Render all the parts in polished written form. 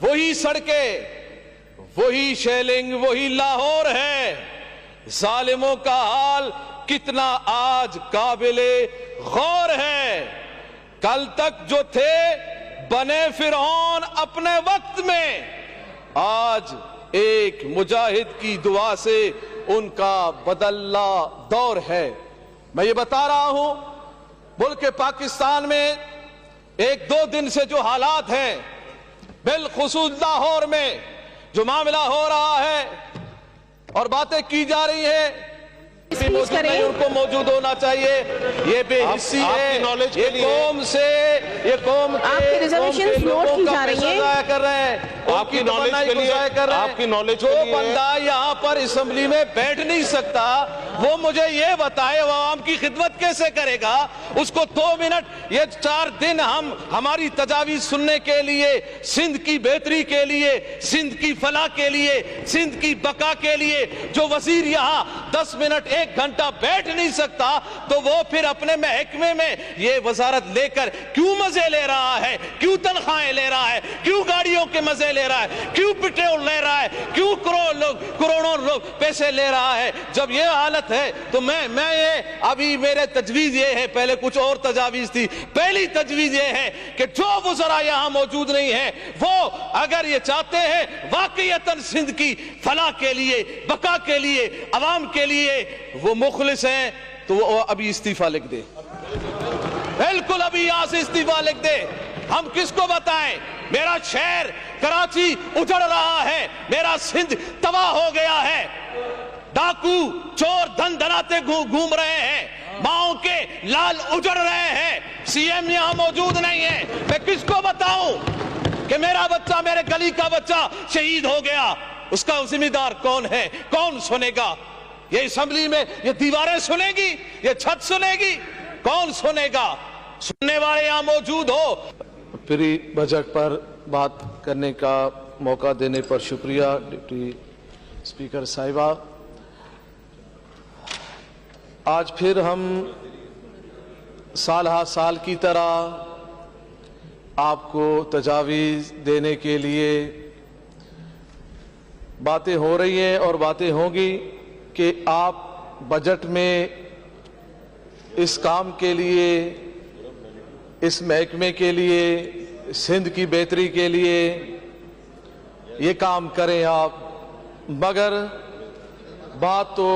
وہی سڑکیں، وہی شیلنگ، وہی لاہور ہے۔ ظالموں کا حال کتنا آج قابل غور ہے۔ کل تک جو تھے بنے فرعون اپنے وقت میں، آج ایک مجاہد کی دعا سے ان کا بدلہ دور ہے۔ میں یہ بتا رہا ہوں، ملک پاکستان میں ایک دو دن سے جو حالات ہیں، بالخصوص لاہور میں جو معاملہ ہو رہا ہے اور باتیں کی جا رہی ہیں، ان کو موجود ہونا چاہیے۔ یہ بے حسی ہے، یہ قوم سے، یہ قوم کے لوگوں کا پیسہ ضائع کر رہے ہیں، آپ کی نالج کے لیے آپ کی نالج۔ جو بندہ یہاں پر اسمبلی میں بیٹھ نہیں سکتا وہ مجھے یہ بتائے وہ عوام کی خدمت کیسے کرے گا؟ اس کو 2 منٹ، یہ 4 دن ہم ہماری تجاویز سننے کے لیے، سندھ کی بہتری کے لیے، سندھ کی فلاح کے لیے، سندھ کی بقا کے لیے، جو وزیر یہاں 10 منٹ 1 گھنٹہ بیٹھ نہیں سکتا تو وہ پھر اپنے محکمے میں یہ وزارت لے کر کیوں مزے لے رہا ہے؟ کیوں تنخواہیں لے رہا ہے؟ کیوں گاڑیوں کے مزے لے رہا ہے؟ کیوں پٹرول لے رہا ہے؟ کیوں کروڑوں لوگ پیسے لے رہا ہے؟ جب یہ حالت ہے تو میں یہ ابھی میرے تجویز یہ ہے، پہلے کچھ اور تجاویز تھی، پہلی تجویز یہ ہے کہ جو وزراء یہاں موجود نہیں ہیں وہ اگر یہ چاہتے ہیں واقعیتاً سندھ کی فلاح کے لیے، بقا کے لیے، عوام کے لیے وہ مخلص ہیں تو وہ ابھی استعفیٰ لکھ دے، بالکل ابھی یہاں سے استعفیٰ لکھ دے۔ ہم کس کو بتائیں؟ میرا شہر کراچی اجڑ رہا ہے، میرا سندھ تباہ ہو گیا ہے، ڈاکو چور دھن دھناتے گھوم رہے ہیں، ماؤں کے لال اجڑ رہے ہیں، سی ایم یہاں موجود نہیں ہے۔ میں کس کو بتاؤں کہ میرا بچہ، میرے گلی کا بچہ شہید ہو گیا؟ اس کا ذمہ دار کون ہے؟ کون سنے گا؟ یہ اسمبلی میں یہ دیواریں سنے گی؟ یہ چھت سنے گی؟ کون سنے گا؟ سننے والے یہاں موجود ہو۔ پری بجٹ پر بات کرنے کا موقع دینے پر شکریہ ڈپٹی اسپیکر صاحبہ۔ آج پھر ہم سال ہر سال کی طرح آپ کو تجاویز دینے کے لیے باتیں ہو رہی ہیں اور باتیں ہوں گی کہ آپ بجٹ میں اس کام کے لیے، اس محکمے کے لیے، سندھ کی بہتری کے لیے یہ کام کریں آپ، مگر بات تو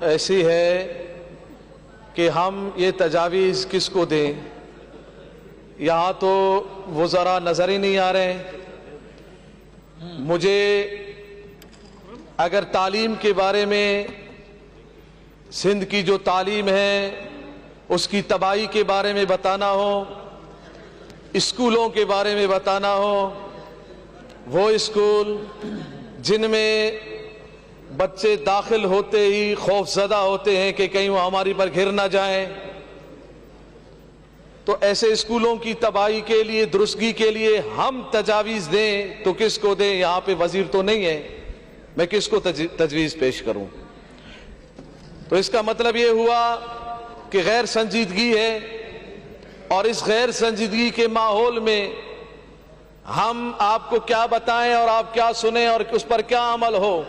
ایسی ہے کہ ہم یہ تجاویز کس کو دیں؟ یہاں تو وزراء نظر ہی نہیں آ رہے۔ مجھے اگر تعلیم کے بارے میں، سندھ کی جو تعلیم ہے اس کی تباہی کے بارے میں بتانا ہو، اسکولوں کے بارے میں بتانا ہو، وہ اسکول جن میں بچے داخل ہوتے ہی خوف زدہ ہوتے ہیں کہ کہیں وہ ہماری پر گر نہ جائیں، تو ایسے اسکولوں کی تباہی کے لیے، درستگی کے لیے ہم تجاویز دیں تو کس کو دیں؟ یہاں پہ وزیر تو نہیں ہے، میں کس کو تجویز پیش کروں؟ تو اس کا مطلب یہ ہوا کہ غیر سنجیدگی ہے، اور اس غیر سنجیدگی کے ماحول میں ہم آپ کو کیا بتائیں اور آپ کیا سنیں اور اس پر کیا عمل ہو؟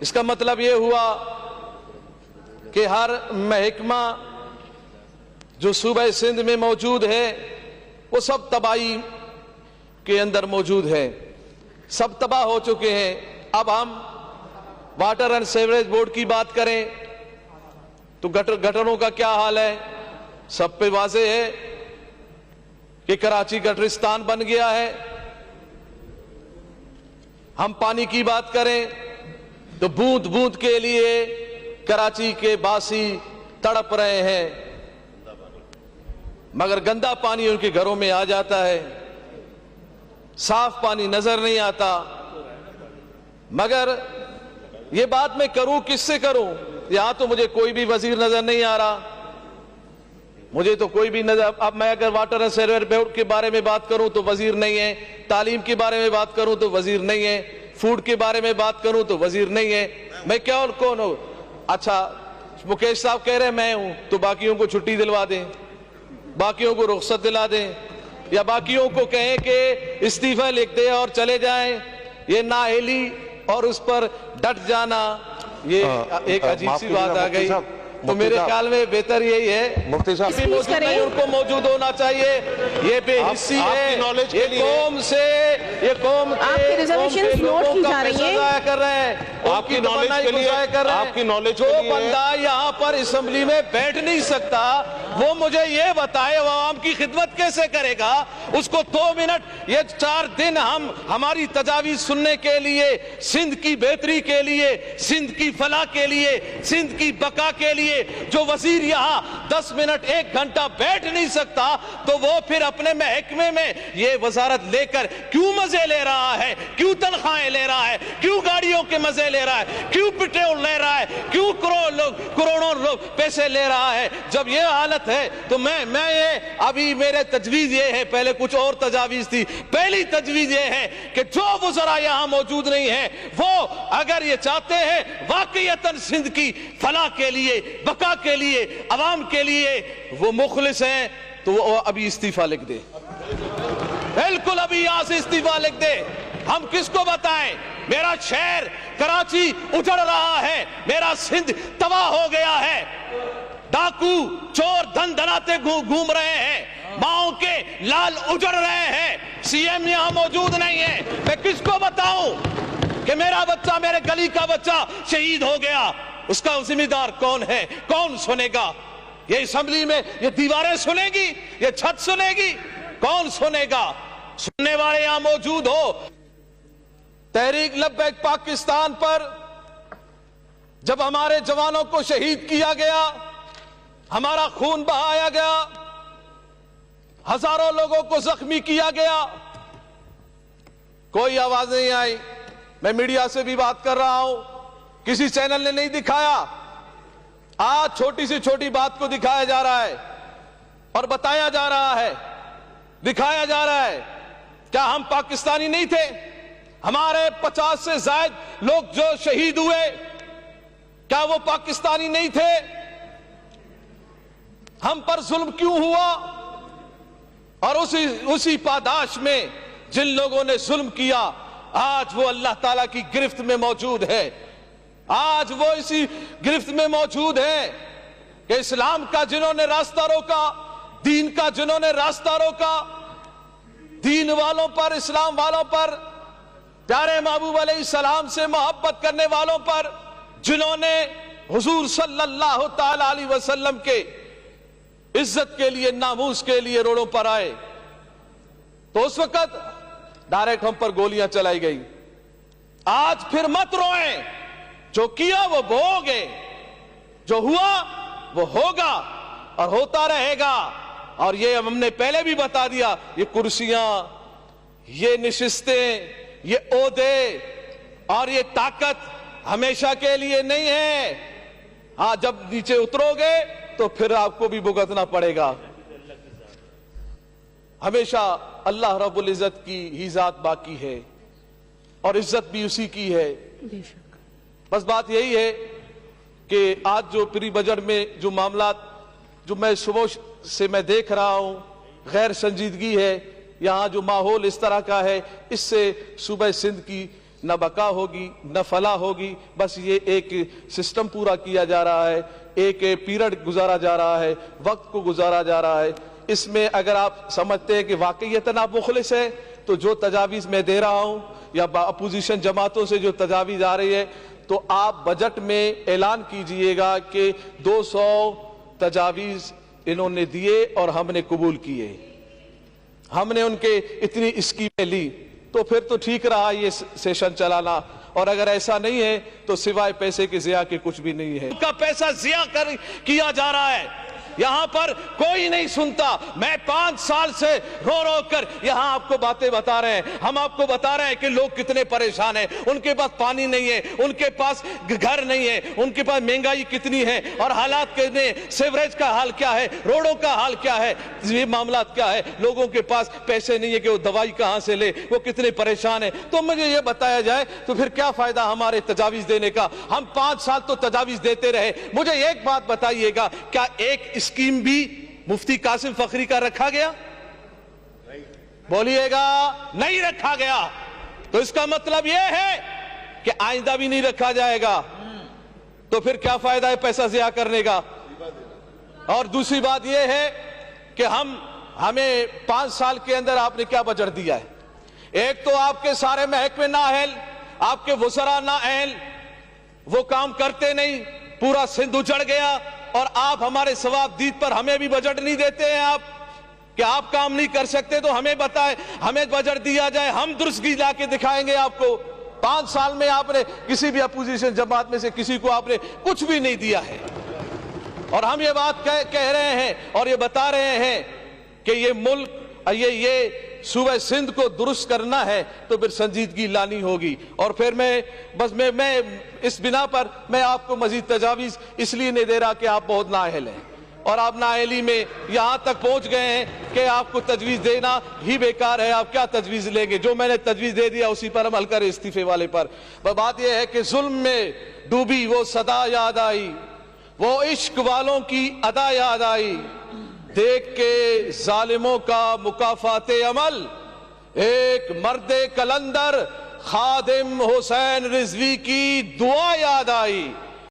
اس کا مطلب یہ ہوا کہ ہر محکمہ جو صوبہ سندھ میں موجود ہے وہ سب تباہی کے اندر موجود ہے، سب تباہ ہو چکے ہیں۔ اب ہم واٹر اینڈ سیوریج بورڈ کی بات کریں تو گٹروں کا کیا حال ہے؟ سب پہ واضح ہے کہ کراچی گٹرستان بن گیا ہے۔ ہم پانی کی بات کریں تو بوند بوند کے لیے کراچی کے باسی تڑپ رہے ہیں، مگر گندا پانی ان کے گھروں میں آ جاتا ہے، صاف پانی نظر نہیں آتا۔ مگر یہ بات میں کروں کس سے کروں؟ یہاں تو مجھے کوئی بھی وزیر نظر نہیں آ رہا، مجھے تو کوئی بھی نظر۔ اب میں اگر واٹر اینڈ سیوریج بورڈ کے بارے میں بات کروں تو وزیر نہیں ہے، تعلیم کے بارے میں بات کروں تو وزیر نہیں ہے، فوڈ کے بارے میں بات کروں تو وزیر نہیں ہے، میں کیا اور کون ہوں؟ اچھا مکیش صاحب کہہ رہے ہیں میں ہوں، تو باقیوں کو چھٹی دلوا دیں، باقیوں کو رخصت دلا دیں، یا باقیوں کو کہیں کہ استعفی لکھ دے اور چلے جائیں، یہ نااہلی اور اس پر ڈٹ جانا، یہ ایک عجیب سی بات آ گئی۔ تو میرے خیال میں بہتر یہی ہے مفتی صاحب ان کو موجود ہونا چاہیے۔ یہ بے حسی ہے، یہ قوم سے، یہ قوم کے لوگوں کا پیسہ ضائع کر رہے ہیں، آپ کی نالج کے لیے، آپ کی نالج جو بندہ یہاں پر اسمبلی میں بیٹھ نہیں سکتا وہ مجھے یہ بتائے وہ عوام کی خدمت کیسے کرے گا؟ اس کو 2 منٹ، یہ 4 دن ہم ہماری تجاویز سننے کے لیے، سندھ کی بہتری کے لیے، سندھ کی فلاح کے لیے، سندھ کی بقا کے لیے جو وزیر یہاں 10 منٹ 1 گھنٹہ بیٹھ نہیں سکتا تو وہ پھر اپنے محکمے میں یہ وزارت لے کر کیوں مزے لے رہا ہے، کیوں تنخواہیں لے رہا ہے، کیوں گاڑیوں کے مزے لے رہا ہے، کیوں پٹرول لے رہا ہے، کیوں کروڑوں لوگ پیسے لے رہا ہے؟ جب یہ حالت ہے تو میں یہ ابھی میرے تجویز یہ ہے، پہلے کچھ اور تجاویز تھی، پہلی تجویز یہ ہے کہ جو وزراء یہاں موجود نہیں ہیں وہ اگر یہ چاہتے ہیں واقعیتاً سندھ کی فلاح کے لیے، بقا کے لیے، عوام کے لیے وہ مخلص ہیں تو وہ ابھی استعفیٰ لکھ دے، بالکل ابھی یہاں سے استعفیٰ لکھ دے۔ ہم کس کو بتائیں؟ میرا شہر کراچی اجڑ رہا ہے، میرا سندھ تباہ ہو گیا ہے، ڈاکو چور دھن دھناتے گھوم رہے ہیں، ماؤں کے لال اجڑ رہے ہیں، سی ایم یہاں موجود نہیں ہے، میں کس کو بتاؤں کہ میرا بچہ، میرے گلی کا بچہ شہید ہو گیا؟ اس کا ذمہ دار کون ہے؟ کون سنے گا؟ یہ اسمبلی میں یہ دیواریں سنے گی؟ یہ چھت سنے گی؟ کون سنے گا؟ سننے والے یہاں موجود ہو۔ تحریک لبیک پاکستان پر جب ہمارے جوانوں کو شہید کیا گیا، ہمارا خون بہایا گیا، ہزاروں لوگوں کو زخمی کیا گیا، کوئی آواز نہیں آئی۔ میں میڈیا سے بھی بات کر رہا ہوں، کسی چینل نے نہیں دکھایا۔ آج چھوٹی سی چھوٹی بات کو دکھایا جا رہا ہے اور بتایا جا رہا ہے، دکھایا جا رہا ہے۔ کیا ہم پاکستانی نہیں تھے؟ ہمارے 50 سے زائد لوگ جو شہید ہوئے، کیا وہ پاکستانی نہیں تھے؟ ہم پر ظلم کیوں ہوا؟ اور اسی پاداش میں جن لوگوں نے ظلم کیا آج وہ اللہ تعالیٰ کی گرفت میں موجود ہے، آج وہ اسی گرفت میں موجود ہے کہ اسلام کا جنہوں نے راستہ روکا، دین کا جنہوں نے راستہ روکا، دین والوں پر، اسلام والوں پر، پیارے محبوب علیہ السلام سے محبت کرنے والوں پر، جنہوں نے حضور صلی اللہ تعالی علیہ وسلم کے عزت کے لیے، ناموس کے لیے روڑوں پر آئے، تو اس وقت ڈائریکٹ ہم پر گولیاں چلائی گئی۔ آج پھر مت روئیں، جو کیا وہ بھوگے، جو ہوا وہ ہوگا اور ہوتا رہے گا۔ اور یہ ہم نے پہلے بھی بتا دیا، یہ کرسیاں، یہ نشستیں، یہ عہدے اور یہ طاقت ہمیشہ کے لیے نہیں ہے۔ ہاں جب نیچے اترو گے تو پھر آپ کو بھی بھگتنا پڑے گا۔ ہمیشہ اللہ رب العزت کی ہی ذات باقی ہے اور عزت بھی اسی کی ہے۔ بس بات یہی ہے کہ آج جو پری بجٹ میں جو معاملات جو میں صبح سے میں دیکھ رہا ہوں، غیر سنجیدگی ہے، یہاں جو ماحول اس طرح کا ہے، اس سے صوبہ سندھ کی نہ بقا ہوگی نہ فلاح ہوگی۔ بس یہ ایک سسٹم پورا کیا جا رہا ہے، ایک پیریڈ گزارا جا رہا ہے، وقت کو گزارا جا رہا ہے۔ اس میں اگر آپ سمجھتے ہیں کہ واقعیتاً آپ مخلص ہیں تو جو تجاویز میں دے رہا ہوں یا اپوزیشن جماعتوں سے جو تجاویز آ رہی ہے تو آپ بجٹ میں اعلان کیجئے گا کہ 200 تجاویز انہوں نے دیے اور ہم نے قبول کیے، ہم نے ان کے اتنی اسکیمیں لی، تو پھر تو ٹھیک رہا یہ سیشن چلانا۔ اور اگر ایسا نہیں ہے تو سوائے پیسے کے ضیاع کے کچھ بھی نہیں ہے۔ ان کا پیسہ ضیاع کیا جا رہا ہے، یہاں پر کوئی نہیں سنتا۔ میں 5 سال سے رو رو کر یہاں آپ کو باتیں بتا رہے ہیں، ہم آپ کو بتا رہے ہیں کہ لوگ کتنے پریشان ہیں، ان کے پاس پانی نہیں ہے، ان کے پاس گھر نہیں ہے، ان کے پاس مہنگائی کتنی ہے اور حالات کتنے، سیوریج کا حال کیا ہے، روڈوں کا حال کیا ہے، یہ معاملات کیا ہے، لوگوں کے پاس پیسے نہیں ہے کہ وہ دوائی کہاں سے لے، وہ کتنے پریشان ہیں۔ تو مجھے یہ بتایا جائے تو پھر کیا فائدہ ہمارے تجاویز دینے کا؟ ہم 5 سال تو تجاویز دیتے رہے۔ مجھے ایک بات بتائیے گا، کیا ایک اسکیم بھی مفتی قاسم فخری کا رکھا گیا؟ بولیے گا نہیں رکھا گیا تو اس کا مطلب یہ ہے کہ آئندہ بھی نہیں رکھا جائے گا، تو پھر کیا فائدہ ہے پیسہ ضیاع کرنے کا؟ اور دوسری بات یہ ہے کہ ہمیں 5 سال کے اندر آپ نے کیا بجٹ دیا ہے؟ ایک تو آپ کے سارے محکمے نااہل، آپ کے وزراء نااہل، وہ کام کرتے نہیں، پورا سندھ اجڑ گیا، اور آپ ہمارے ثوابدید پر ہمیں بھی بجٹ نہیں دیتے ہیں آپ کہ آپ کام نہیں کر سکتے تو ہمیں بتائیں، ہمیں بجٹ دیا جائے، ہم درستگی لا کے دکھائیں گے آپ کو۔ 5 سال میں آپ نے کسی بھی اپوزیشن جماعت میں سے کسی کو آپ نے کچھ بھی نہیں دیا ہے، اور ہم یہ بات کہہ رہے ہیں اور یہ بتا رہے ہیں کہ یہ ملک یہ صوبہ سندھ کو درست کرنا ہے تو پھر سنجیدگی لانی ہوگی۔ اور پھر میں اس بنا پر میں آپ کو مزید تجاویز اس لیے نہیں دے رہا کہ آپ بہت نااہل ہیں، اور آپ نااہلی میں یہاں تک پہنچ گئے ہیں کہ آپ کو تجویز دینا ہی بیکار ہے، آپ کیا تجویز لیں گے؟ جو میں نے تجویز دے دیا اسی پر عمل کرے، استعفے والے پر۔ بات یہ ہے کہ ظلم میں ڈوبی وہ صدا یاد آئی، وہ عشق والوں کی ادا یاد آئی، دیکھ کے ظالموں کا مکافات عمل، ایک مرد کلندر خادم حسین رضوی کی دعا یاد آئی۔